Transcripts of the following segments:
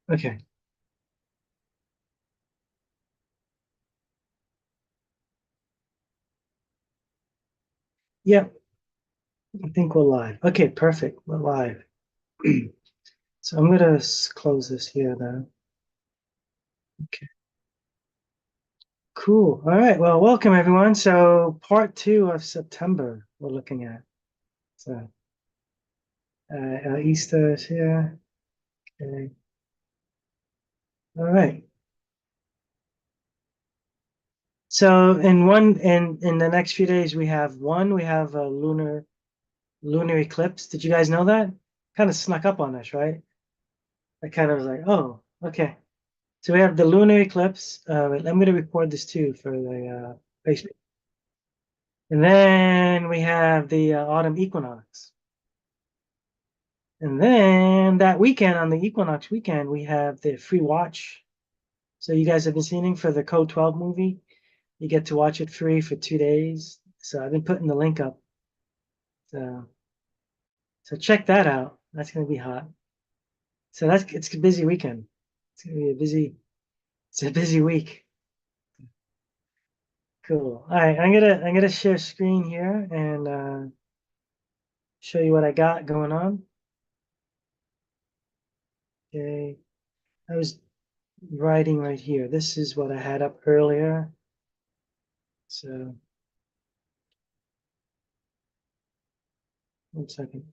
Okay. Yeah, I think we're live. Okay, perfect. We're live. So I'm gonna close this here then. Okay. Cool. All right. Well, welcome everyone. So part two of September we're looking at. So Easter is here. Okay. All right. So in the next few days we have a lunar eclipse. Did you guys know that? Kind of snuck up on us, right? I kind of was like, oh, okay. So we have the lunar eclipse. I'm going to record this too for the Facebook. And then we have the autumn equinox. And then that weekend, on the equinox weekend, we have the free watch. So you guys have been seeing for the Code 12 movie. You get to watch it free for 2 days. So I've been putting the link up. So, so check that out. That's going to be hot. So it's a busy weekend. It's going to be it's a busy week. Cool. All right, I'm gonna share screen here and show you what I got going on. Okay, I was writing right here. This is what I had up earlier. So 1 second.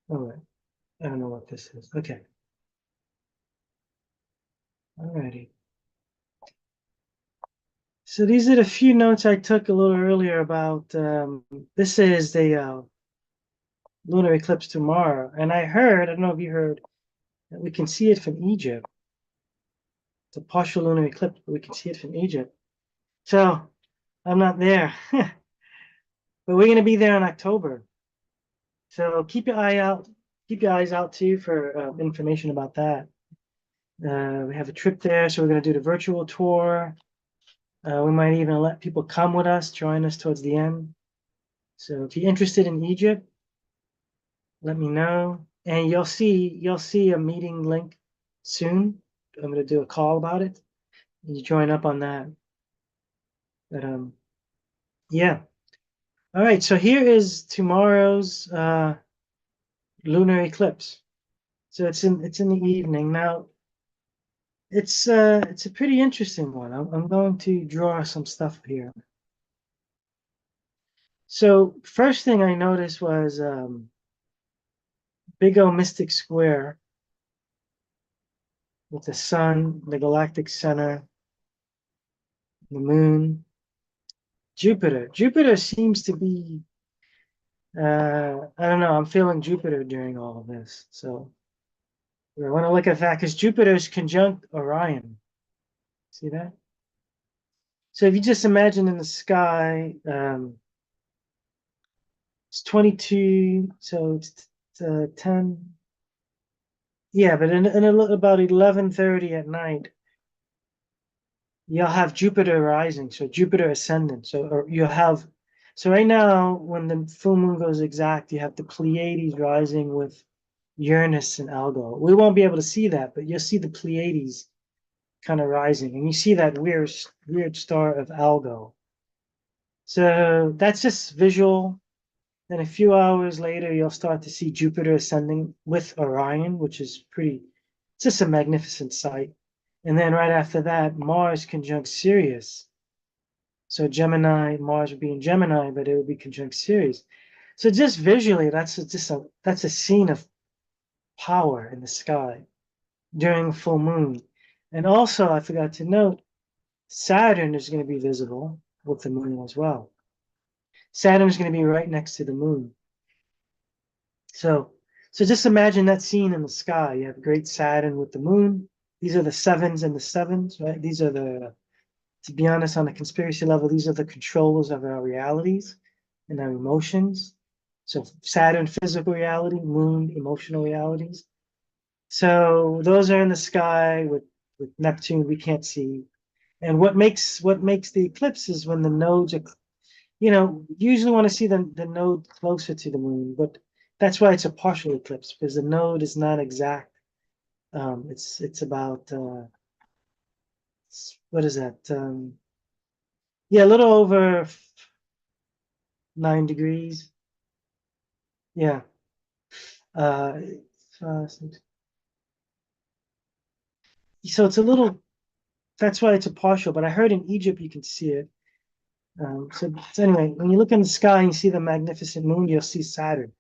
All right. I don't know what this is. Okay. Alrighty. So these are the few notes I took a little earlier about this is the lunar eclipse tomorrow. And I don't know if you heard, that we can see it from Egypt. It's a partial lunar eclipse, but we can see it from Egypt. So I'm not there. But we're going to be there in October. So keep your eyes out too for information about that. We have a trip there, so we're going to do the virtual tour. We might even let people come with us, join us towards the end. So if you're interested in Egypt, let me know. And you'll see a meeting link soon. I'm going to do a call about it. You join up on that. But yeah. All right. So here is tomorrow's lunar eclipse. So it's in the evening now. It's a pretty interesting one. I'm going to draw some stuff here. So first thing I noticed was big O mystic square with the sun, the galactic center, the moon, Jupiter. Jupiter seems to be I don't know. I'm feeling Jupiter during all of this. So I want to look at that because Jupiter is conjunct Orion. See that? So if you just imagine in the sky, it's 22, so it's 10. Yeah, but about 11:30 at night, you'll have Jupiter rising, so Jupiter ascendant. So right now, when the full moon goes exact, you have the Pleiades rising with Uranus and Algol. We won't be able to see that, but you'll see the Pleiades kind of rising, and you see that weird star of Algol. So that's just visual. Then a few hours later, you'll start to see Jupiter ascending with Orion, which is it's just a magnificent sight. And then right after that, Mars conjunct Sirius. So Mars would be in Gemini, but it would be conjunct Sirius. So just visually, that's a scene of power in the sky during full moon. And also, I forgot to note, Saturn is going to be visible with the moon as well. Saturn is going to be right next to the moon. So, so just imagine that scene in the sky. You have great Saturn with the moon. These are the sevens and the sevens, right? To be honest, on a conspiracy level, these are the controllers of our realities and our emotions. So Saturn, physical reality, moon, emotional realities. So those are in the sky with Neptune, we can't see. And what makes the eclipse is when the nodes are, you usually want to see the node closer to the moon, but that's why it's a partial eclipse, because the node is not exact. It's about what is that? Yeah, a little over 9 degrees. Yeah. Uh, uh, so it's a little. That's why it's a partial. But I heard in Egypt you can see it. So anyway, when you look in the sky and you see the magnificent moon, you'll see Saturn.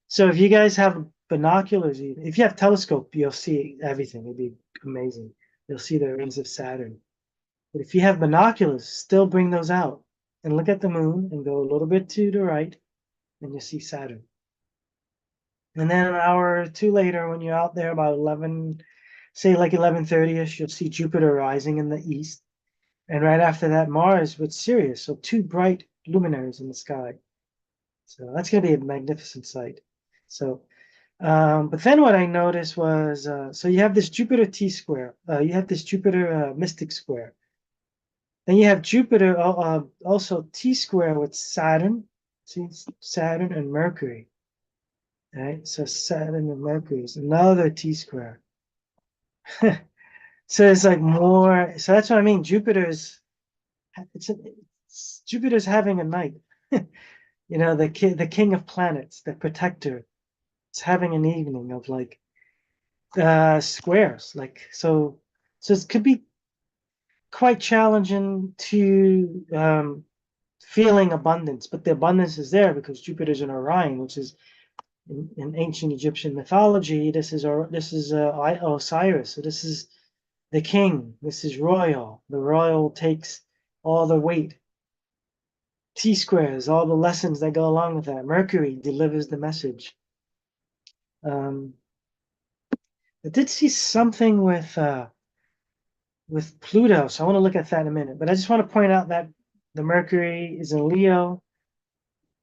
So if you guys have binoculars, if you have telescope, you'll see everything. It'd be amazing. You'll see the rings of Saturn. But if you have binoculars, still bring those out and look at the moon and go a little bit to the right, and you'll see Saturn. And then an hour or two later, when you're out there about 11, say like 11:30ish, you'll see Jupiter rising in the east. And right after that, Mars with Sirius. So two bright luminaries in the sky. So that's going to be a magnificent sight. So, but then what I noticed was, so you have this Jupiter T square. You have this Jupiter mystic square. Then you have Jupiter also T square with Saturn. See, Saturn and Mercury. Right? So Saturn and Mercury is another T square. So it's like more. So that's what I mean. Jupiter's having a night. The king of planets, the protector, is having an evening of like squares. So it could be quite challenging to feeling abundance, but the abundance is there because Jupiter's in Orion, which is in ancient Egyptian mythology. This is Osiris. So this is the king. This is royal. The royal takes all the weight. T squares, all the lessons that go along with that. Mercury delivers the message. Um, I did see something with Pluto, so I want to look at that in a minute. But I just want to point out that the Mercury is in Leo.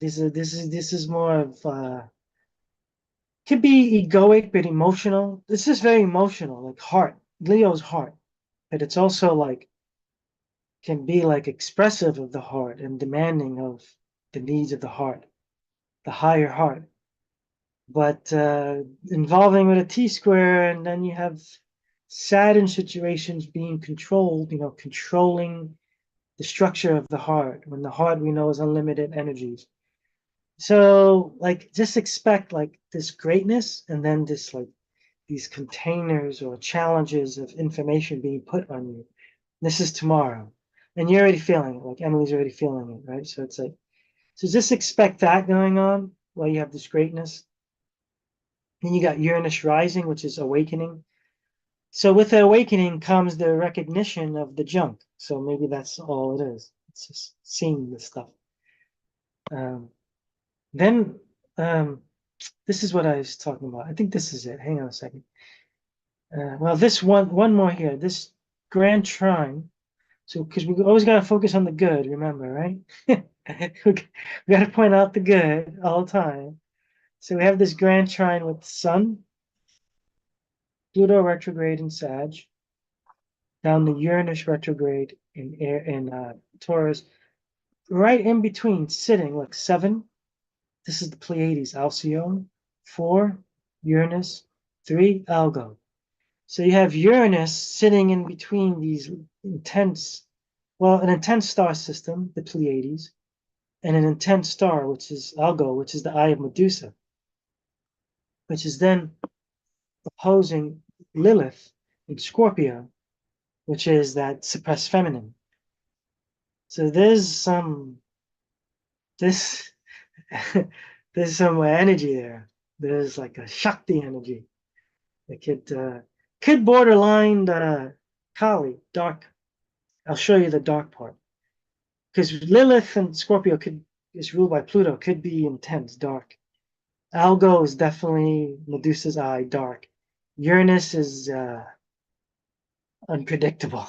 This is more of could be egoic but emotional. This is very emotional, like heart. Leo's heart, but it's also like can be like expressive of the heart and demanding of the needs of the heart, the higher heart. But involving with a T square, and then you have Saturn situations being controlled, controlling the structure of the heart, when the heart we know is unlimited energies. So like just expect like this greatness and then this like these containers or challenges of information being put on you. This is tomorrow. And you're already feeling it, like Emily's already feeling it, right? So it's like, so just expect that going on while you have this greatness. Then you got Uranus rising, which is awakening. So with the awakening comes the recognition of the junk. So maybe that's all it is. It's just seeing the stuff. Um, then this is what I was talking about. I think this is it. Hang on a second. Well, this one more here. This grand trine. So because we always got to focus on the good, remember, right? We got to point out the good all the time. So we have this grand trine with Sun, Pluto retrograde in Sag, down the Uranus retrograde in Taurus, right in between, sitting like 7. This is the Pleiades, Alcyone. 4, Uranus. 3, Algo. So you have Uranus sitting in between these an intense star system, the Pleiades, and an intense star, which is Algo, which is the eye of Medusa, which is then opposing Lilith in Scorpio, which is that suppressed feminine. So this there's some energy there. There's like a Shakti energy. It could borderline Kali, dark. I'll show you the dark part. Because Lilith and Scorpio is ruled by Pluto, could be intense, dark. Algo is definitely Medusa's eye, dark. Uranus is unpredictable.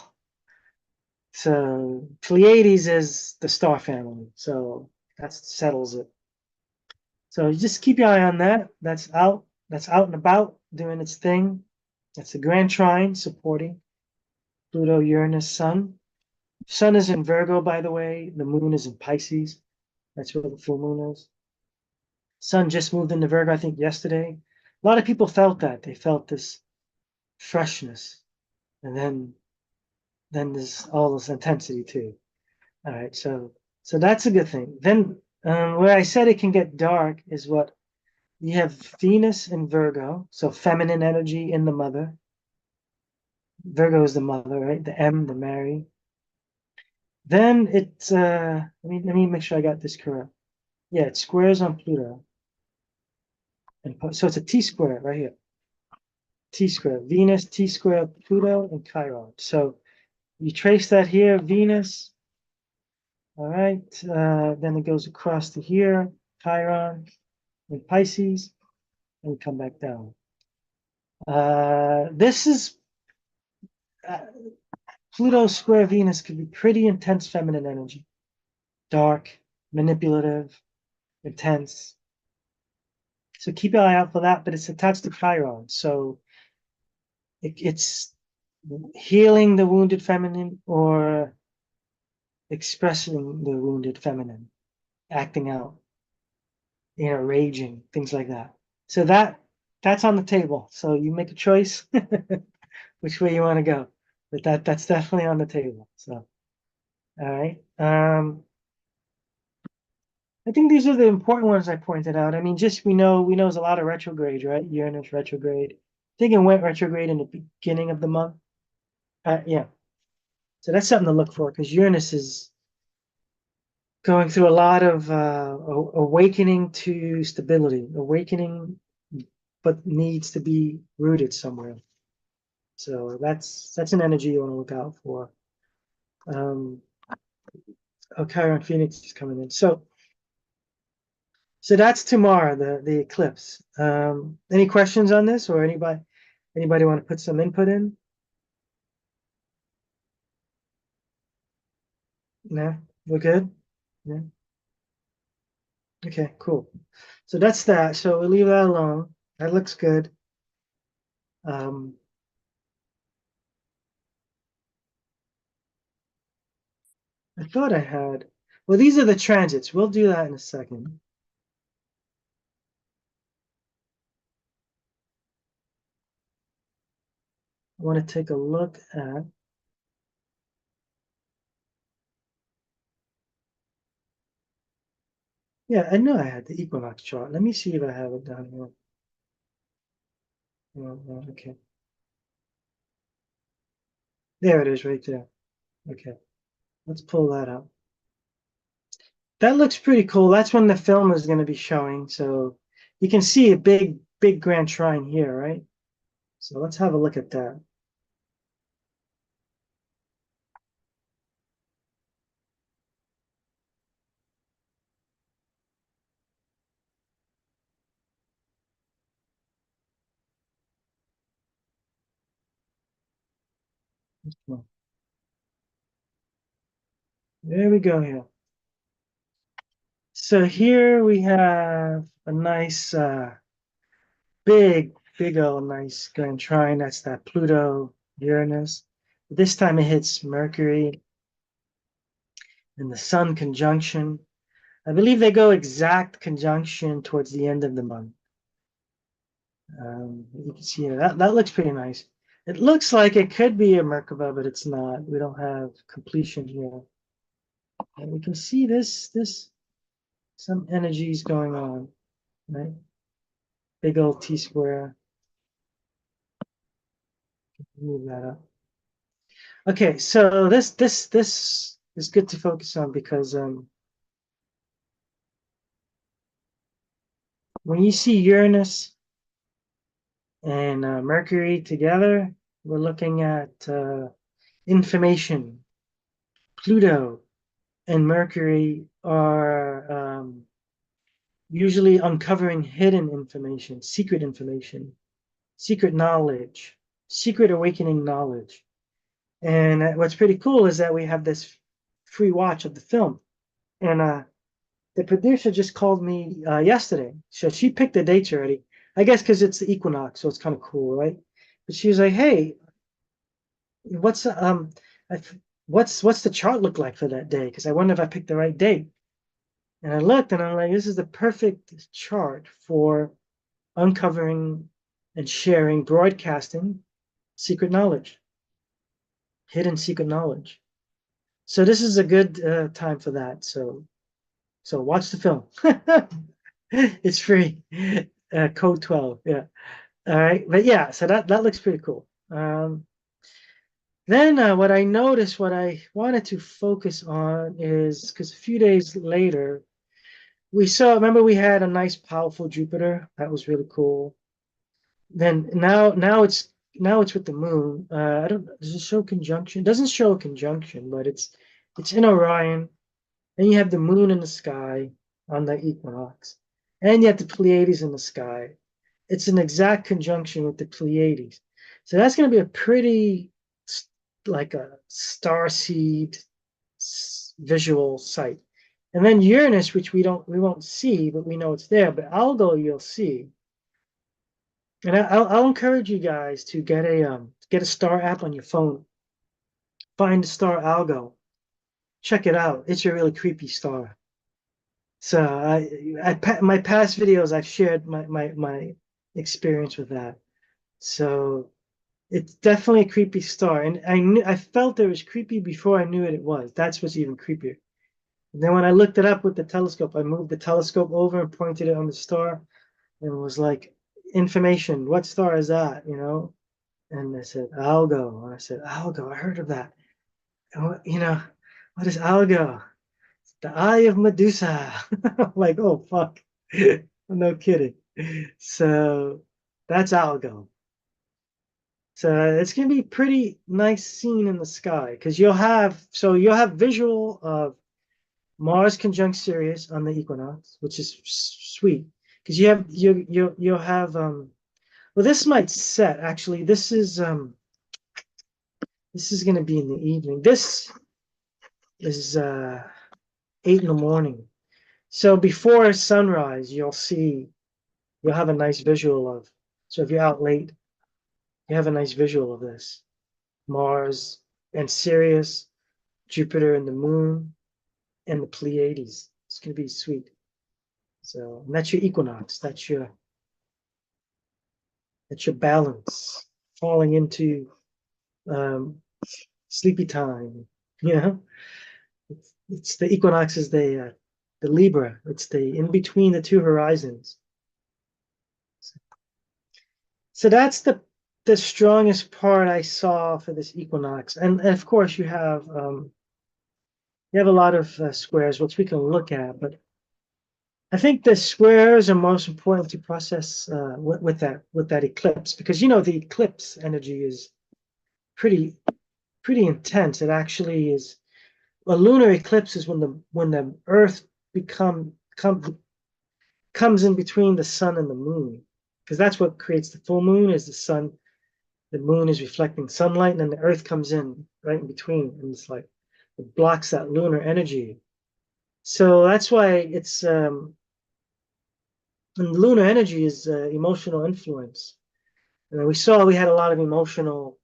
So Pleiades is the star family. So that settles it. So you just keep your eye on that. That's out. That's out and about doing its thing. That's the Grand Trine supporting Pluto, Uranus, Sun. Sun is in Virgo, by the way. The moon is in Pisces. That's where the full moon is. Sun just moved into Virgo, I think, yesterday. A lot of people felt that. They felt this freshness. And then there's all this intensity too. All right, so that's a good thing. Then where I said it can get dark is what you have Venus in Virgo, so feminine energy in the mother. Virgo is the mother, right? The M, the Mary. Then it's let me make sure I got this correct. Yeah, it squares on Pluto. And so it's a T square right here. T square, Venus, T square, Pluto, and Chiron. So you trace that here, Venus. All right. Then it goes across to here, Chiron and Pisces, and come back down. This is uh, Pluto square Venus could be pretty intense feminine energy, dark, manipulative, intense. So keep an eye out for that, but it's attached to Chiron. So it's healing the wounded feminine or expressing the wounded feminine, acting out, raging, things like that. So that's on the table. So you make a choice which way you want to go. But that's definitely on the table. So all right. I think these are the important ones I pointed out. I mean, just we know there's a lot of retrograde, right? Uranus retrograde. I think it went retrograde in the beginning of the month. Yeah. So that's something to look for because Uranus is going through a lot of awakening to stability, awakening, but needs to be rooted somewhere. So that's an energy you want to look out for. Oh, Chiron Phoenix is coming in. So that's tomorrow, the eclipse. Any questions on this, or anybody want to put some input in? No, we're good. Yeah. Okay, cool. So that's that. So we'll leave that alone. That looks good. Um, I thought I had. Well, these are the transits. We'll do that in a second. I want to take a look at. Yeah, I know I had the equinox chart. Let me see if I have it down here. Okay. There it is right there. Okay. Let's pull that up. That looks pretty cool. That's when the film is going to be showing. So you can see a big grand trine here, right? So let's have a look at that. There we go here. So here we have a nice, big old nice grand trine. That's that Pluto, Uranus. This time it hits Mercury and the Sun conjunction. I believe they go exact conjunction towards the end of the month. You can see that looks pretty nice. It looks like it could be a Merkaba, but it's not. We don't have completion here. And we can see this some energies going on, right? Big old T square. Move that up. Okay, so this is good to focus on because when you see Uranus and Mercury together, we're looking at information. Pluto and Mercury are usually uncovering hidden information, secret knowledge, secret awakening knowledge. And what's pretty cool is that we have this free watch of the film. And the producer just called me yesterday. So she picked the dates already. I guess because it's the equinox, so it's kind of cool, right? But she was like, "Hey, what's what's the chart look like for that day? Because I wonder if I picked the right date. And I looked and I'm like, this is the perfect chart for uncovering and sharing, broadcasting secret knowledge, hidden secret knowledge. So this is a good time for that. So watch the film. It's free. Code 12. Yeah. All right. But yeah, so that looks pretty cool. Then what I noticed, what I wanted to focus on is because a few days later, we saw, remember we had a nice powerful Jupiter. That was really cool. Then now it's with the moon. I don't, does it show conjunction? It doesn't show a conjunction, but it's in Orion. Then you have the moon in the sky on the equinox. And you have the Pleiades in the sky. It's an exact conjunction with the Pleiades. So that's going to be a pretty like a star seed visual sight. And then Uranus, which we won't see, but we know it's there. But Algol you'll see. And I'll encourage you guys to get a star app on your phone. Find the star Algo. Check it out. It's a really creepy star. So my past videos I've shared my experience with that. So it's definitely a creepy star, and I felt it was creepy before I knew what it was. That's what's even creepier. And then when I looked it up with the telescope, I moved the telescope over and pointed it on the star, and it was like information. What star is that? You know? And I said Algo, and I said Algo. I heard of that. You know, what is Algo? The Eye of Medusa. I'm like, oh fuck, no kidding. So that's Algo. So it's gonna be pretty nice scene in the sky because you'll have visual of Mars conjunct Sirius on the equinox, which is sweet because you'll have well this might set actually this is gonna be in the evening. This is 8 in the morning. So before sunrise, you'll have a nice visual of. So if you're out late, you have a nice visual of this. Mars and Sirius, Jupiter and the moon, and the Pleiades. It's gonna be sweet. So and that's your equinox. That's your balance. Falling into um, sleepy time. You know, it's the equinox is the Libra. It's the in between the two horizons. So that's the strongest part I saw for this equinox, and of course you have a lot of squares which we can look at, but I think the squares are most important to process with that eclipse because the eclipse energy is pretty pretty intense. It actually is a lunar eclipse is when the Earth become come, comes in between the sun and the moon because that's what creates the full moon is the sun. The moon is reflecting sunlight, and then the Earth comes in right in between, and it's like it blocks that lunar energy. So that's why and lunar energy is emotional influence. And we had a lot of emotional.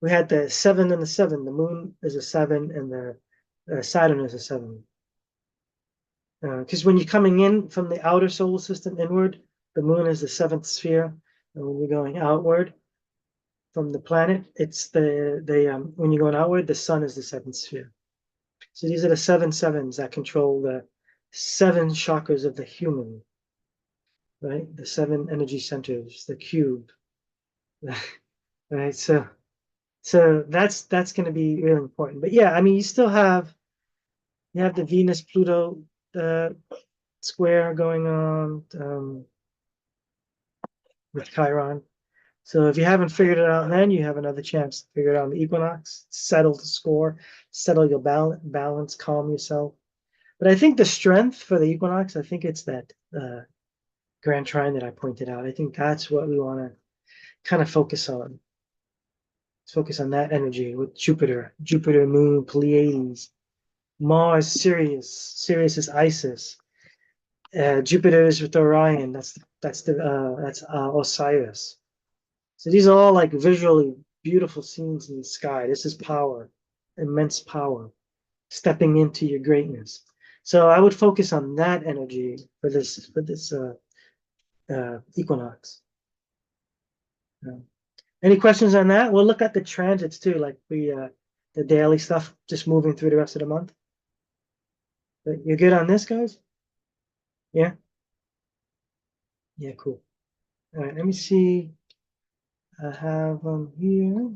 We had the 7 and the 7. The moon is a 7, and the Saturn is a 7. Because when you're coming in from the outer solar system inward, the moon is the seventh sphere, and when you're going outward from the planet, it's the when you're going outward, the sun is the seventh sphere. So these are the 7 sevens that control the 7 chakras of the human, right? The 7 energy centers, the cube, right? So that's going to be really important. But yeah, I mean, you have the Venus Pluto uh, square going on with Chiron. So if you haven't figured it out, then you have another chance to figure it out on the equinox, settle the score, settle your balance, calm yourself. But I think the strength for the equinox, I think it's that grand trine that I pointed out. I think that's what we want to kind of focus on. Let's focus on that energy with Jupiter, Moon, Pleiades, Mars, Sirius is Isis, Jupiter is with Orion. That's Osiris. So these are all like visually beautiful scenes in the sky. This is power. immense power, stepping into your greatness. So I would focus on that energy for this equinox. Any questions on that? We'll look at the transits too, like the daily stuff, just moving through the rest of the month. But you're good on this, guys? Yeah? Yeah, cool. All right, let me see. I have them here.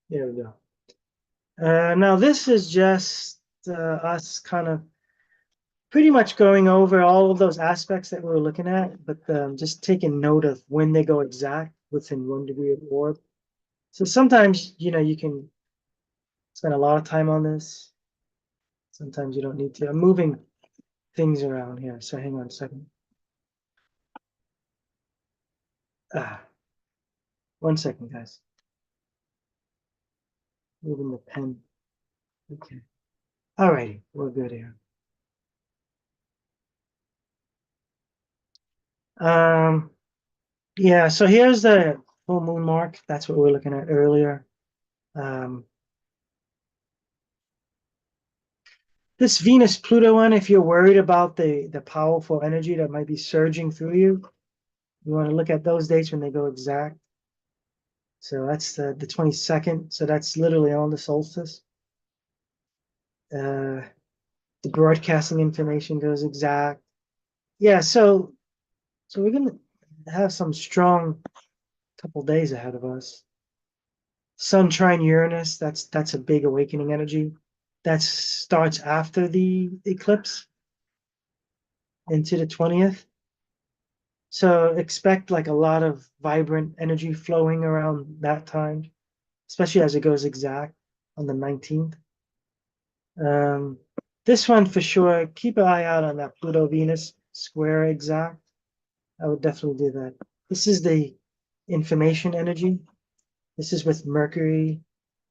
There we go. Now this is just us kind of pretty much going over all of those aspects that we were looking at, but just taking note of when they go exact within 1 degree of orb. So sometimes, you can spend a lot of time on this. Sometimes you don't need to. I'm moving things around here, so hang on a second. Ah, 1 second, guys. Moving the pen. Okay. All righty, we're good here. Yeah, so here's the full moon mark. That's what we were looking at earlier. This Venus Pluto one, if you're worried about the powerful energy that might be surging through you, you want to look at those dates when they go exact. So that's the 22nd. So that's literally on the solstice. The broadcasting information goes exact. Yeah, so we're gonna have some strong couple days ahead of us. Sun trine Uranus, that's a big awakening energy. That starts after the eclipse into the 20th. So expect like a lot of vibrant energy flowing around that time, especially as it goes exact on the 19th. This one for sure, keep an eye out on that Pluto Venus square exact. I would definitely do that. This is the information energy. This is with Mercury,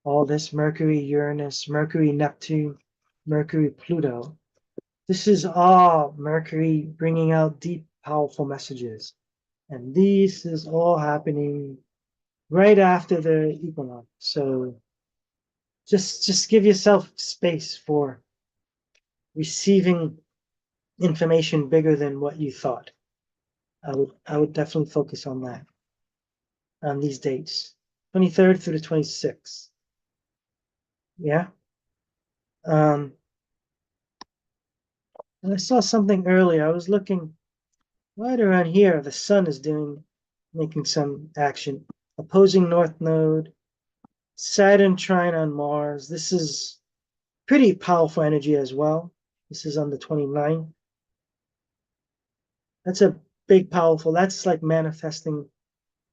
all this Mercury, Uranus, Mercury, Neptune, Mercury, Pluto. This is all Mercury bringing out deep, powerful messages. And this is all happening right after the equinox. So just give yourself space for receiving information bigger than what you thought. I would definitely focus on that on these dates. 23rd through the 26th. Yeah. And I saw something earlier. I was looking right around here. The sun is making some action. Opposing North Node, Saturn trine on Mars. This is pretty powerful energy as well. This is on the 29th. That's a big, powerful. That's like manifesting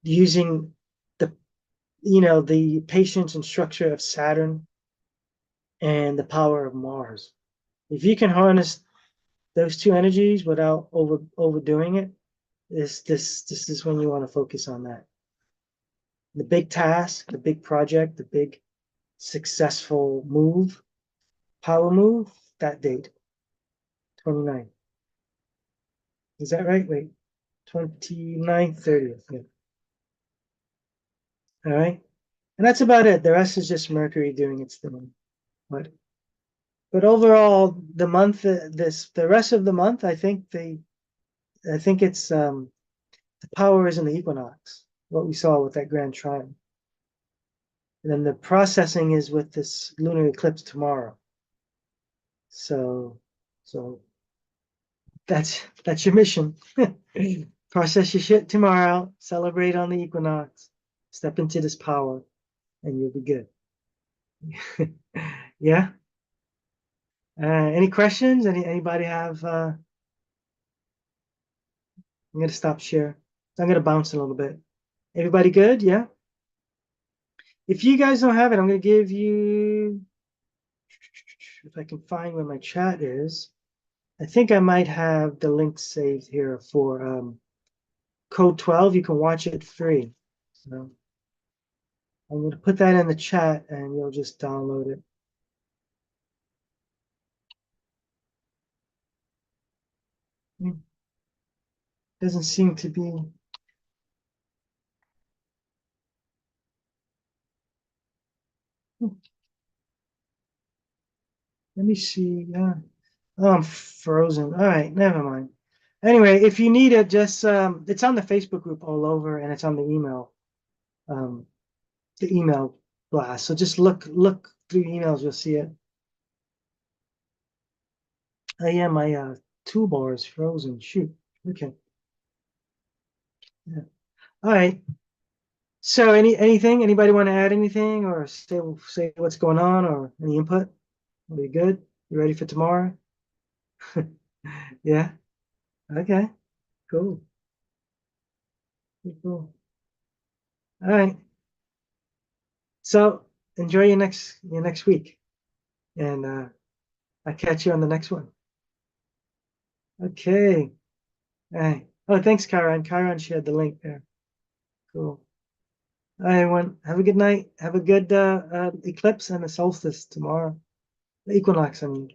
using the the patience and structure of Saturn and the power of Mars. If you can harness those two energies without overdoing it, this is when you want to focus on that. The big task, the big project, the big successful move, power move, that date, 29. Is that right? Wait, 29th, 30th. Yeah. All right. And that's about it. The rest is just Mercury doing its thing. But overall, the rest of the month, I think it's the power is in the equinox, what we saw with that grand trine. And then the processing is with this lunar eclipse tomorrow. So so that's your mission. Process your shit tomorrow, celebrate on the equinox, step into this power, and you'll be good. Yeah. Any questions? Anybody have I'm gonna stop share. I'm gonna bounce a little bit. Everybody good? Yeah. If you guys don't have it, I'm gonna give you, if I can find where my chat is. I think I might have the link saved here for code 12. You can watch it free. So I'm gonna put that in the chat and you'll just download it. Doesn't seem to be. Let me see. Oh, I'm frozen. All right, never mind. Anyway, if you need it, just it's on the Facebook group all over, and it's on um, the email blast. So just look through emails, you'll see it. Oh yeah, my toolbar is frozen. Shoot. Okay. Yeah. All right. So anything? Anybody want to add anything or say what's going on or any input? Are you good? You ready for tomorrow? Yeah. Okay. Cool. Cool. All right. So enjoy your next week, and I'll catch you on the next one. Okay. All right. Oh, thanks, Kyron. Kyron shared the link there. Cool. All right, everyone. Have a good night. Have a good eclipse and a solstice tomorrow. The equinox, I mean.